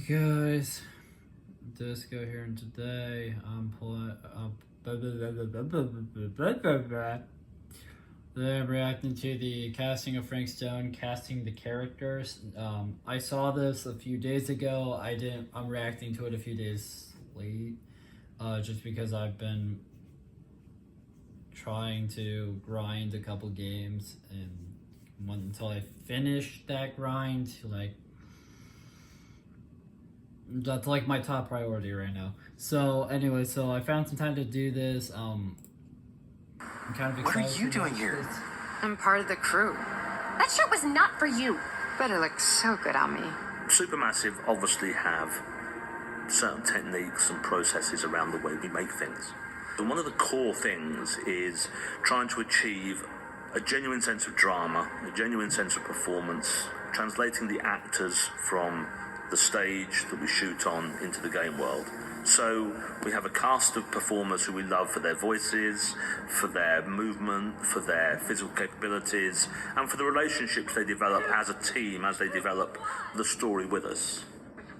Guys, D1sco here, and today I'm reacting to the casting of Frank Stone, casting the characters. I saw this a few days ago. I'm reacting to it a few days late, just because I've been trying to grind a couple games, and until I finish that grind, that's like my top priority right now. So anyway, so I found some time to do this. I'm kind of excited. What are you doing here? I'm part of the crew. That shirt was not for you. But it looks so good on me. Supermassive obviously have certain techniques and processes around the way we make things. And one of the core things is trying to achieve a genuine sense of drama, a genuine sense of performance, translating the actors from the stage that we shoot on into the game world. So we have a cast of performers who we love for their voices, for their movement, for their physical capabilities, and for the relationships they develop as a team as they develop the story with us.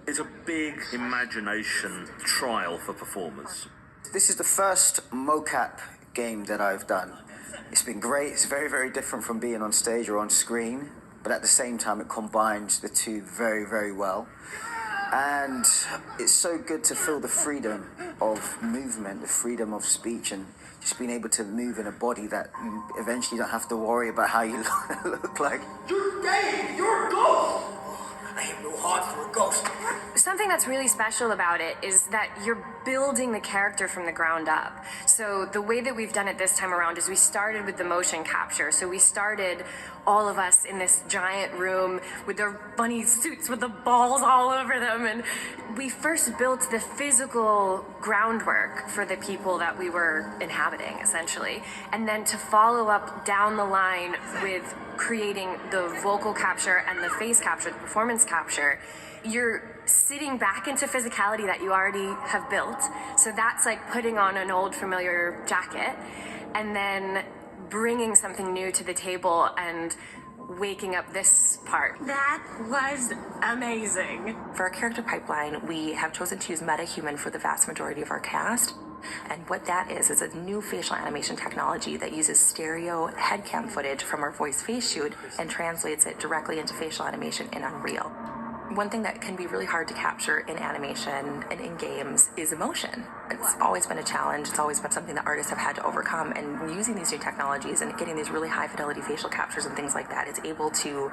It's a big imagination trial for performers. This is the first mocap game that I've done. It's been great. It's very, very different from being on stage or on screen, but at the same time it combines the two very, very well. And it's so good to feel the freedom of movement, the freedom of speech, and just being able to move in a body that you eventually don't have to worry about how you look like. You're gay! You're a ghost! I have no heart for a ghost. Something that's really special about it is that you're building the character from the ground up. So the way that we've done it this time around is we started with the motion capture. So we started all of us in this giant room with their bunny suits with the balls all over them. And we first built the physical groundwork for the people that we were inhabiting, essentially. And then to follow up down the line with creating the vocal capture and the face capture, the performance capture, you're sitting back into physicality that you already have built. So that's like putting on an old familiar jacket and then bringing something new to the table and waking up this part. That was amazing. For our character pipeline, we have chosen to use MetaHuman for the vast majority of our cast. And what that is a new facial animation technology that uses stereo headcam footage from our voice face shoot and translates it directly into facial animation in Unreal. One thing that can be really hard to capture in animation and in games is emotion. It's always been a challenge. It's always been something that artists have had to overcome. And using these new technologies and getting these really high fidelity facial captures and things like that is able to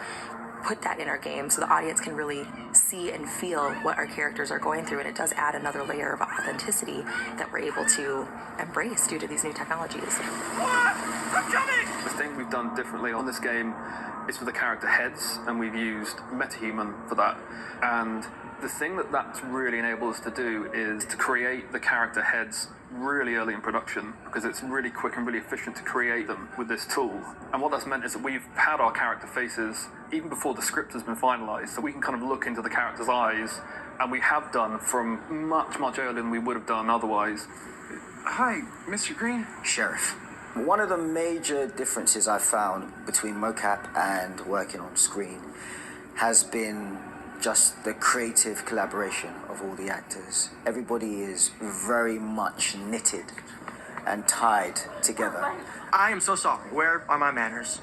put that in our game so the audience can really see and feel what our characters are going through. And it does add another layer of authenticity that we're able to embrace due to these new technologies. I'm coming! The thing we've done differently on this game is for the character heads, and we've used MetaHuman for that. And the thing that's really enabled us to do is to create the character heads really early in production, because it's really quick and really efficient to create them with this tool. And what that's meant is that we've had our character faces even before the script has been finalized, so we can kind of look into the character's eyes, and we have done from much, much earlier than we would have done otherwise. Hi, Mr. Green. Sheriff. One of the major differences I've found between mocap and working on screen has been just the creative collaboration of all the actors. Everybody is very much knitted and tied together. I am so sorry. Where are my manners?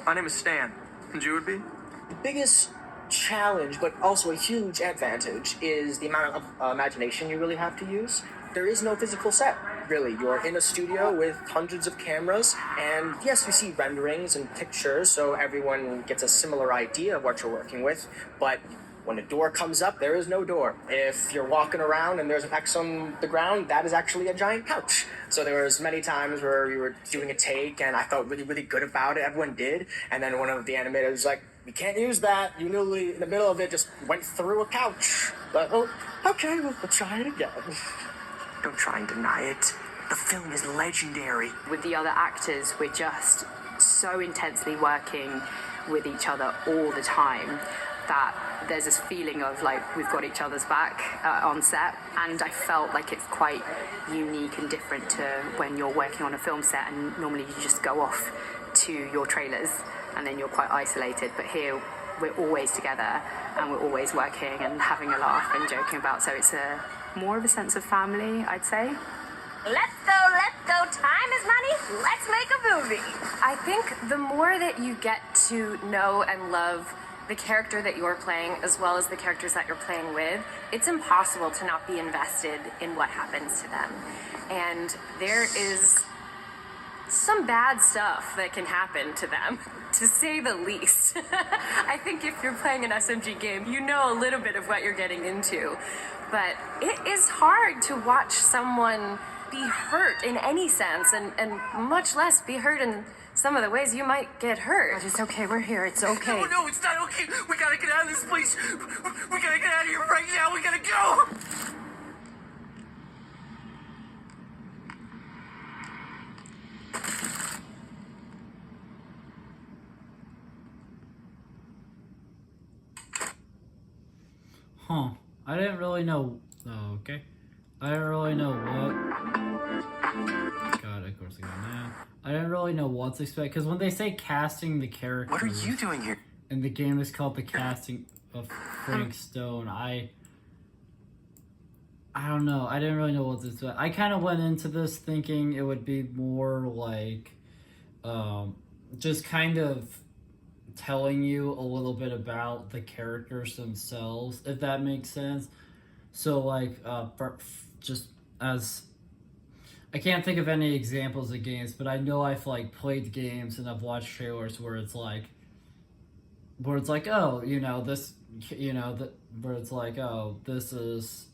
My name is Stan. And you would be? The biggest challenge, but also a huge advantage, is the amount of imagination you really have to use. There is no physical set, really. You're in a studio with hundreds of cameras, and yes, you see renderings and pictures, so everyone gets a similar idea of what you're working with, but when a door comes up, there is no door. If you're walking around and there's an X on the ground, that is actually a giant couch. So there was many times where we were doing a take and I felt really, really good about it. Everyone did. And then one of the animators was like, we can't use that. You literally, in the middle of it, just went through a couch. But, oh, okay, we'll try it again. Don't try and deny it. The film is legendary. With the other actors, we're just so intensely working with each other all the time that there's this feeling of like we've got each other's back on set, and I felt like it's quite unique and different to when you're working on a film set and normally you just go off to your trailers and then you're quite isolated, but here we're always together and we're always working and having a laugh and joking about. So it's more of a sense of family, I'd say. Let's go, time is money, let's make a movie. I think the more that you get to know and love the character that you're playing as well as the characters that you're playing with, it's impossible to not be invested in what happens to them. And there is some bad stuff that can happen to them, to say the least. I think if you're playing an SMG game, you know a little bit of what you're getting into. But it is hard to watch someone be hurt in any sense, and much less be hurt in some of the ways you might get hurt. It's okay, we're here, it's okay. No, it's not okay. We gotta get out of this place. We gotta get out of here right now. We gotta go. Huh. I didn't really know. Oh, okay. I didn't really know what. God, of course I got that. I didn't really know what to expect because when they say casting the characters. What are you doing here? And the game is called The Casting of Frank Stone. I don't know. I didn't really know what to expect. I kind of went into this thinking it would be more like, just kind of telling you a little bit about the characters themselves, if that makes sense. So like, just as I can't think of any examples of games, but I know I've like played games and I've watched trailers where it's like, oh, you know, this, you know, where it's like, oh, this is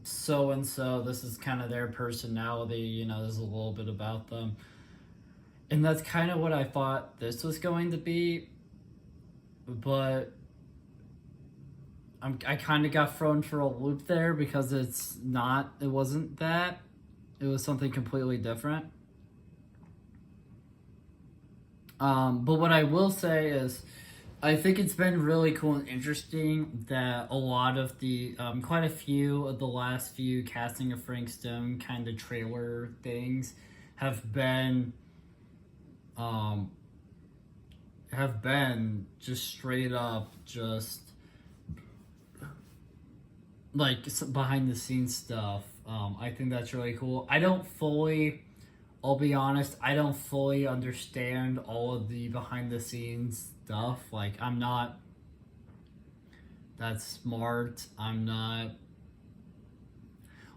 so and so, this is kind of their personality, you know, there's a little bit about them. And that's kind of what I thought this was going to be, but I kind of got thrown for a loop there because it wasn't that. It was something completely different. But what I will say is, I think it's been really cool and interesting that a lot of the, quite a few of the last few casting of Frank Stone kind of trailer things have been just straight up just like behind the scenes stuff. I think that's really cool. I'll be honest, I don't fully understand all of the behind the scenes stuff. Like, I'm not that smart. I'm not,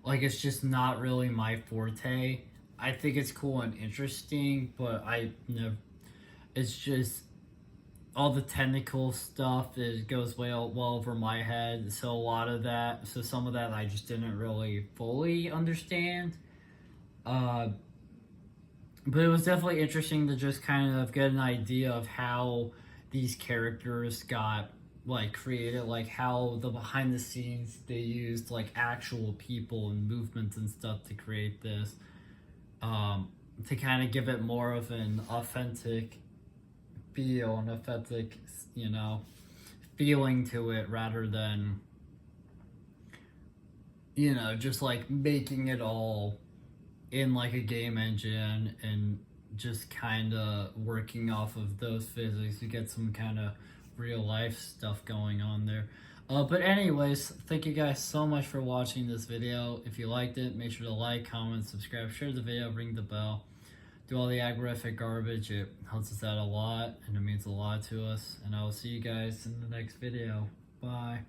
like, it's just not really my forte. I think it's cool and interesting, but it's just all the technical stuff that goes well over my head. So some of that I just didn't really fully understand. But it was definitely interesting to just kind of get an idea of how these characters got like created, like how the behind the scenes they used like actual people and movements and stuff to create this, to kind of give it more of an authentic feel and authentic, you know, feeling to it rather than, you know, just like making it all in like a game engine and just kind of working off of those physics to get some kind of real life stuff going on there. But anyways, thank you guys so much for watching this video. If you liked it, make sure to like, comment, subscribe, share the video, ring the bell, do all the agorific garbage. It helps us out a lot and it means a lot to us. And I will see you guys in the next video. Bye.